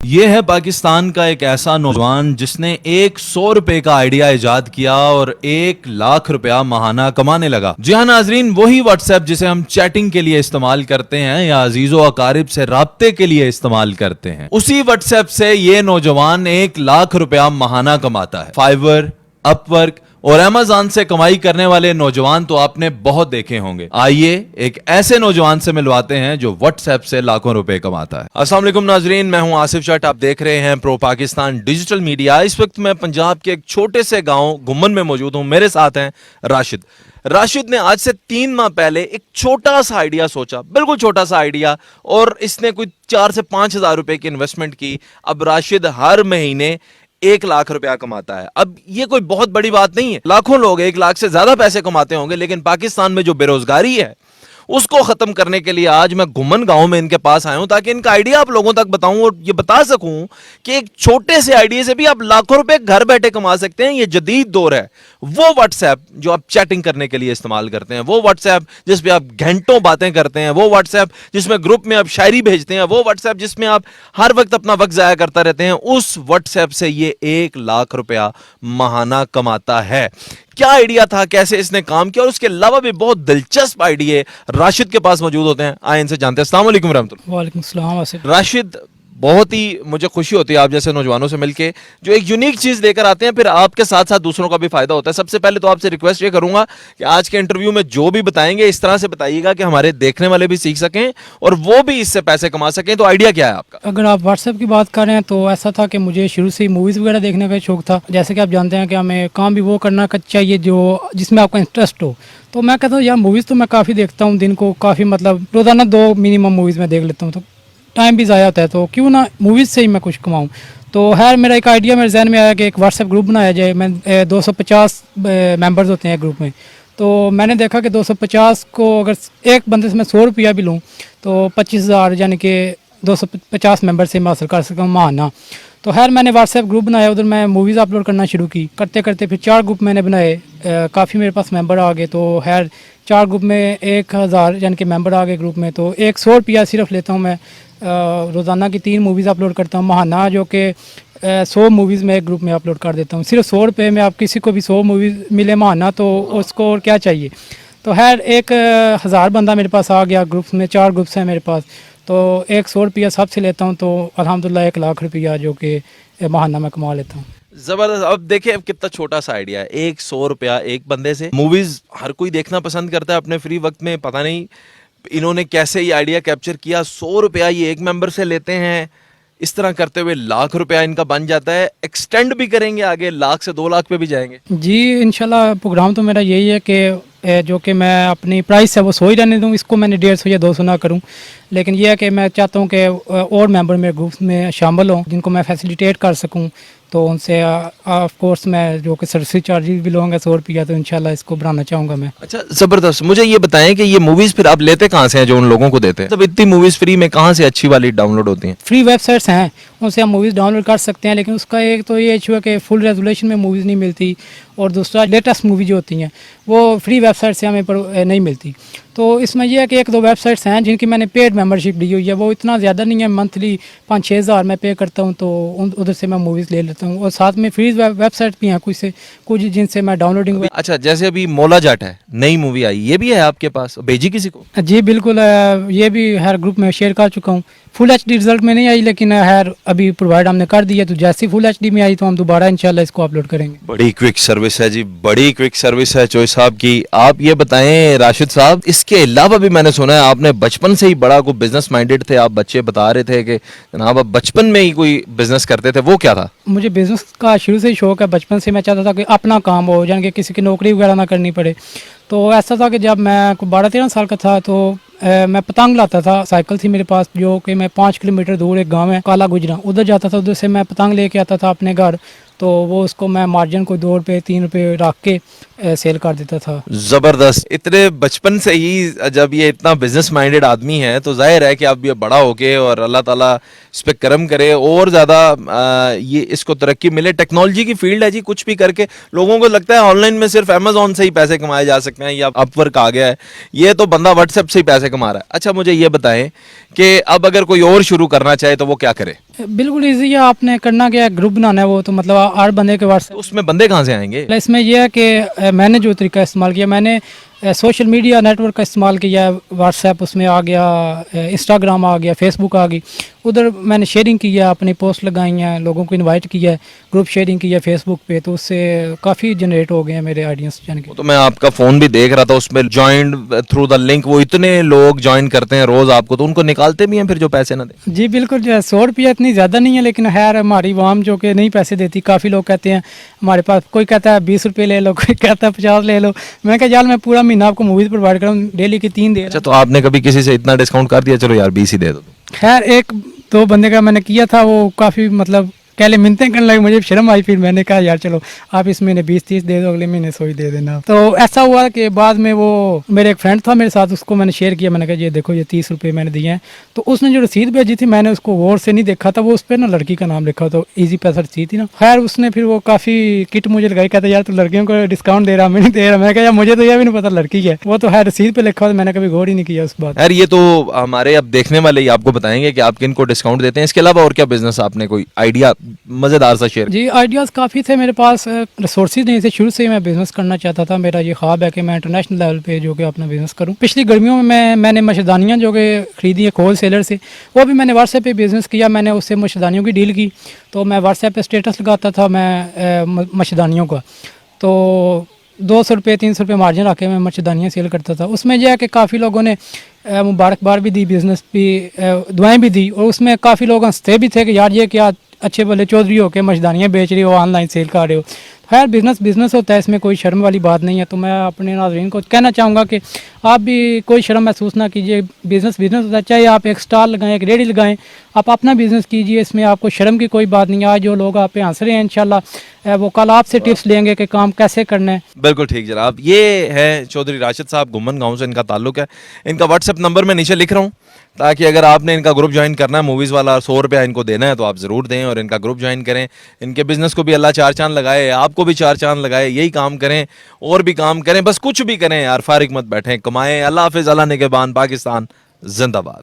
ये है पाकिस्तान का एक ऐसा नौजवान जिसने 100 रुपए का आइडिया इजाद किया और 1 लाख रुपया महाना कमाने लगा। जी हाँ नाजरीन, वही व्हाट्सएप जिसे हम चैटिंग के लिए इस्तेमाल करते हैं या अजीजो अकारिब से राब्ते के लिए इस्तेमाल करते हैं, उसी व्हाट्सएप से ये नौजवान 1 लाख रुपया महाना कमाता है। फाइवर, अपवर्क और अमेज़न से कमाई करने वाले नौजवान तो आपने बहुत देखे होंगे। आइए एक ऐसे नौजवान से मिलवाते हैं जो व्हाट्सएप से लाखों रुपए कमाता है। अस्सलाम वालेकुम नाजरीन, मैं हूं आसिफ शट, आप देख रहे हैं प्रो पाकिस्तान डिजिटल मीडिया। इस वक्त मैं पंजाब के एक छोटे से गांव घुम्मन में मौजूद हूं। मेरे साथ हैं राशिद। राशिद ने आज से 3 माह पहले एक छोटा सा आइडिया सोचा, बिल्कुल छोटा सा आइडिया, और इसने कोई 4 से 5 हजार रुपए की इन्वेस्टमेंट की। अब राशिद हर महीने 1 लाख रुपया कमाता है। अब ये कोई बहुत बड़ी बात नहीं है, लाखों लोग 1 लाख से ज्यादा पैसे कमाते होंगे, लेकिन पाकिस्तान में जो बेरोजगारी है उसको खत्म करने के लिए आज मैं घुम्मन गांव में इनके पास आया हूं ताकि इनका आइडिया आप लोगों तक बताऊं और ये बता सकूं कि एक छोटे से आइडिया से भी आप लाखों रुपए घर बैठे कमा सकते हैं। ये जदीद दौर है। वो व्हाट्सएप जो आप चैटिंग करने के लिए इस्तेमाल करते हैं, वो व्हाट्सएप जिसपे आप घंटों बातें करते हैं, वो व्हाट्सएप जिसमें ग्रुप में आप शायरी भेजते हैं, वो व्हाट्सएप जिसमें आप हर वक्त अपना वक्त जाया करता रहते हैं, उस व्हाट्सएप से ये 1 लाख रुपया महाना कमाता है। क्या आइडिया था, कैसे इसने काम किया, और उसके अलावा भी बहुत दिलचस्प आइडिया राशिद के पास मौजूद होते हैं। आए इनसे जानते हैं। अस्सलाम वालेकुम रहमतुल्लाह। वालेकुम सलाम। राशिद, बहुत ही मुझे खुशी होती है आप जैसे नौजवानों से मिलके जो एक यूनिक चीज लेकर आते हैं, फिर आपके साथ साथ दूसरों का भी फायदा होता है। सबसे पहले तो आपसे रिक्वेस्ट ये करूंगा कि आज के इंटरव्यू में जो भी बताएंगे इस तरह से बताइएगा कि हमारे देखने वाले भी सीख सकें और वो भी इससे पैसे कमा सकें। तो आइडिया क्या है आपका? अगर आप व्हाट्सएप की बात कर रहे हैं तो ऐसा था कि मुझे शुरू से ही मूवीज़ वगैरह देखने का शौक था। जैसे कि आप जानते हैं कि हमें काम भी वो करना चाहिए जो जिसमें आपका इंटरेस्ट हो। तो मैं कहता हूँ यार मूवीज़ तो मैं काफ़ी देखता हूँ, दिन को काफ़ी, मतलब रोज़ाना 2 मिनिमम मूवीज़ में देख लेता हूँ, तो टाइम भी ज़ाया होता है, तो क्यों ना मूवीज़ से ही मैं कुछ कमाऊँ। तो खैर मेरा एक आइडिया मेरे जहन में आया कि एक व्हाट्सएप ग्रुप बनाया जाए। मैं 250 मेंबर्स होते हैं ग्रुप में, तो मैंने देखा कि 250 को अगर एक बंदे से मैं 100 रुपया भी लूँ तो 25,000 यानी कि 250 मेंबर से मैं हासिल कर सकता हूँ महाना। तो खैर मैंने व्हाट्सएप ग्रुप बनाया, उधर मैं मूवीज़ अपलोड करना शुरू की। करते करते फिर 4 ग्रुप मैंने बनाए, काफ़ी मेरे पास मेंबर आ गए। तो खैर 4 ग्रुप में 1000 यानी कि मेंबर आ गए ग्रुप में। तो 100 रुपया सिर्फ लेता हूँ मैं। रोज़ाना की 3 मूवीज़ अपलोड करता हूँ महाना, जो कि 100 मूवीज़ में एक ग्रुप में अपलोड कर देता हूँ। सिर्फ 100 रुपये में आप किसी को भी 100 मूवीज़ मिले महाना, तो उसको और क्या चाहिए। तो खैर 1000 बंदा मेरे पास आ गया ग्रुप्स में, 4 ग्रुप्स हैं मेरे पास। तो 100 रुपया सबसे लेता हूँ, तो अल्हम्दुलिल्लाह 1 लाख रुपया जो कि महाना में कमा लेता हूँ। जबरदस्त। अब देखिए अब कितना छोटा सा आइडिया है, 100 रुपया एक बंदे से। मूवीज हर कोई देखना पसंद करता है अपने फ्री वक्त में। पता नहीं इन्होंने कैसे ये आइडिया कैप्चर किया। 100 रुपया ये एक मेंबर से लेते हैं, इस तरह करते हुए 1 लाख रुपया इनका बन जाता है। एक्सटेंड भी करेंगे आगे, 1 लाख से 2 लाख पे भी जाएंगे। जी इंशाल्लाह प्रोग्राम तो मेरा यही है कि जो कि मैं अपनी प्राइस है वो 100 ही रहने दूँ, इसको मैंने 150 या 200 ना करूँ। लेकिन यह है कि मैं चाहता हूँ कि और मेंबर मेरे ग्रुप्स में शामिल हों जिनको मैं फैसिलिटेट कर सकूँ। तो उनसे ऑफ कोर्स मैं जो कि सर्विस चार्जेस भी लूँगा 100 रुपया, तो इंशाल्लाह इसको बढ़ाना चाहूँगा मैं। अच्छा ज़बरदस्त। मुझे ये बताएं कि ये मूवीज़ फिर आप लेते कहाँ से हैं जो उन लोगों को देते हैं? मतलब इतनी मूवीज़ फ्री में कहाँ से अच्छी वाली डाउनलोड होती हैं? फ्री वेबसाइट्स हैं, उनसे हम मूवीज़ डाउनलोड कर सकते हैं, लेकिन उसका एक तो ये इशू है कि फुल रेजोल्यूशन में मूवीज़ नहीं मिलती, और दूसरा लेटेस्ट मूवी जो होती हैं वो फ्री वेबसाइट से हमें पर नहीं मिलती। तो इसमें यह है कि 1-2 वेबसाइट्स हैं जिनकी मैंने पेड मेंबरशिप ली हुई है, वो इतना ज़्यादा नहीं है, मंथली 5-6 हज़ार मैं पे करता हूँ, तो उधर से मैं मूवीज़ ले लेता हूँ। और साथ में फ्री वेबसाइट भी हैं कुछ जिनसे मैं डाउनलोडिंग। अच्छा, जैसे अभी मौला जाट है, नई मूवी आई, ये भी है आपके पास? भेजी किसी को? जी बिल्कुल, ये भी हर ग्रुप में शेयर कर चुका हूँ। फुल एचडी रिजल्ट में नहीं आई, लेकिन खैर अभी प्रोवाइड हमने कर दिया, तो जैसे फुल एचडी में आई तो हम दोबारा इंशाल्लाह इसको अपलोड करेंगे। बड़ी क्विक सर्विस है जी, बड़ी क्विक सर्विस है चोई साहब की। आप ये बताएं राशिद साहब, इसके अलावा भी मैंने सुना है आपने बचपन से ही बड़ा कोई बिजनेस माइंडेड थे। आप बच्चे बता रहे थे कि जनाब आप बचपन में ही कोई बिजनेस करते थे, वो क्या था? मुझे बिजनेस का शुरू से ही शौक है। बचपन से मैं चाहता था कि अपना काम हो, यानी कि किसी की नौकरी वगैरह ना करनी पड़े। तो ऐसा था कि जब मैं 12-13 साल का था तो मैं पतंग लाता था। साइकिल थी मेरे पास, जो कि मैं 5 किलोमीटर दूर एक गांव है काला गुजरा, उधर जाता था। उधर से मैं पतंग लेके आता था अपने घर, तो वो उसको मैं मार्जिन को 2 रुपये 3 रुपये रख के सेल कर देता था। जबरदस्त। इतने बचपन से ही जब ये इतना बिजनेस माइंडेड आदमी है तो जाहिर है कि अब ये बड़ा होके और अल्लाह ताला इस पे करम करे और ज़्यादा ये इसको तरक्की मिले। टेक्नोलॉजी की फील्ड है जी, कुछ भी करके लोगों को लगता है ऑनलाइन में सिर्फ अमेजोन से ही पैसे कमाए जा सकते हैं या अपवर्क आ गया है, ये तो बंदा व्हाट्सएप से ही पैसे कमा रहा है। अच्छा मुझे ये बताएं कि अब अगर कोई और शुरू करना चाहे तो वो क्या करे? बिल्कुल ईजी है, आपने करना क्या है, ग्रुप बनाना है, वो तो मतलब 8 बंदे के व्हाट्सएप। तो उसमें बंदे कहाँ से आएंगे? इसमें यह है कि मैंने जो तरीका इस्तेमाल किया, मैंने सोशल मीडिया नेटवर्क का इस्तेमाल किया है। व्हाट्सएप उसमें आ गया, इंस्टाग्राम आ गया, फेसबुक आ गई, उधर मैंने शेयरिंग की है, अपनी पोस्ट लगाई हैं, लोगों को इनवाइट किया है, ग्रुप शेयरिंग की है फेसबुक पे, तो उससे काफ़ी जनरेट हो गए हैं मेरे आइडियंस जान के। वो तो मैं आपका फोन भी देख रहा था, उसमें ज्वाइन थ्रू द लिंक वो इतने लोग ज्वाइन करते हैं रोज आपको, तो उनको निकालते भी हैं फिर जो पैसे ना दे? जी बिल्कुल, जो है 100 रुपया इतनी ज़्यादा नहीं है, लेकिन खैर हमारी वाम जो कि नहीं पैसे देती, काफ़ी लोग कहते हैं हमारे पास, कोई कहता है 20 रुपये ले लो, कोई कहता है 50 ले लो। मैं कहा यार मैं पूरा महीना आपको मूवीज़ प्रोवाइड कर रहा हूँ, डेली की 3 दे रहा अच्छा, तो आपने कभी किसी से इतना डिस्काउंट कर दिया, चलो यार 20 ही दे दो? हूँ। खैर एक दो बंदे का मैंने किया था, वो काफ़ी मतलब पहले मिन्नतें करने लगे, मुझे शर्म आई, फिर मैंने कहा यार चलो आप इस महीने 20-30 दे दो, अगले महीने 100 ही दे देना। तो ऐसा हुआ कि बाद में वो मेरे एक फ्रेंड था मेरे साथ, उसको मैंने शेयर किया, मैंने कहा ये देखो ये 30 रुपये मैंने दिए हैं। तो उसने जो रसीद भेजी थी, मैंने उसको गौर से नहीं देखा था, वो उस पर ना लड़की का नाम लिखा, तो ईजी पैसा रसीद थी ना। खैर उसने फिर वो काफ़ी किट मुझे लगाई, कहता यार तू लड़कियों को डिस्काउंट दे रहा, मैं नहीं दे रहा। मैं कहा यार मुझे तो यह भी नहीं पता लड़की है, वो तो है रसीद पे लिखा हुआ, मैंने कभी गौर ही नहीं किया उस बात। यार ये तो हमारे अब देखने वाले ही आपको बताएंगे कि आप किनको डिस्काउंट देते हैं। इसके अलावा और क्या बिजनेस आपने कोई आइडिया मजेदार सा शेयर? जी आइडियाज़ काफ़ी थे मेरे पास, रिसोर्सेज नहीं थे, शुरू से ही मैं बिज़नेस करना चाहता था, मेरा ये ख्वाब है कि मैं इंटरनेशनल लेवल पे जो कि अपना बिज़नेस करूं। पिछली गर्मियों में मैंने मच्छरदानियाँ जो कि ख़रीदी एक होल सेलर से, वो भी मैंने व्हाट्सएप पे बिज़नेस किया, मैंने उससे मच्छरदानियों की डील की, तो मैं व्हाट्सएप पे स्टेटस लगाता था मैं मच्छरदानियों का, तो 200 रुपये 300 रुपये मार्जिन रख के मैं मच्छरदानियाँ सेल करता था। उसमें यह है कि काफ़ी लोगों ने मुबारकबाद भी दी, बिज़नेस भी दुआएं भी दी, और उसमें काफ़ी लोग हंसते भी थे कि यार ये क्या अच्छे भले चौधरी हो के मच्छरदानियाँ बेच रहे हो, ऑनलाइन सेल कर रहे हो। खैर बिज़नेस होता है, इसमें कोई शर्म वाली बात नहीं है। तो मैं अपने नाज़रीन को कहना चाहूँगा कि आप भी कोई शर्म महसूस ना कीजिए, बिज़नेस होता है, चाहे आप एक स्टॉल लगाएं, एक रेहड़ी लगाएं, आप अपना बिज़नेस कीजिए, इसमें आपको शर्म की कोई बात नहीं है। आज जो लोग आप पे हंस रहे हैं, इंशाल्लाह वो कल आपसे टिप्स लेंगे कि काम कैसे करना है। बिल्कुल ठीक जनाब, ये है चौधरी राशिद साहब, घुमन गांव से इनका ताल्लुक है। इनका व्हाट्सएप नंबर मैं नीचे लिख रहा हूँ, ताकि अगर आपने इनका ग्रुप ज्वाइन करना है, मूवीज़ वाला 100 रुपया इनको देना है, तो आप ज़रूर दें और इनका ग्रुप ज्वाइन करें। इनके बिज़नेस को भी अल्लाह 4 चांद लगाए, आपको भी 4 चांद लगाए, यही काम करें और भी काम करें, बस कुछ भी करें यार, फारिग मत बैठें, कमाएं। अल्लाह हाफिज़, अल्लाह निगहबान, पाकिस्तान जिंदाबाद।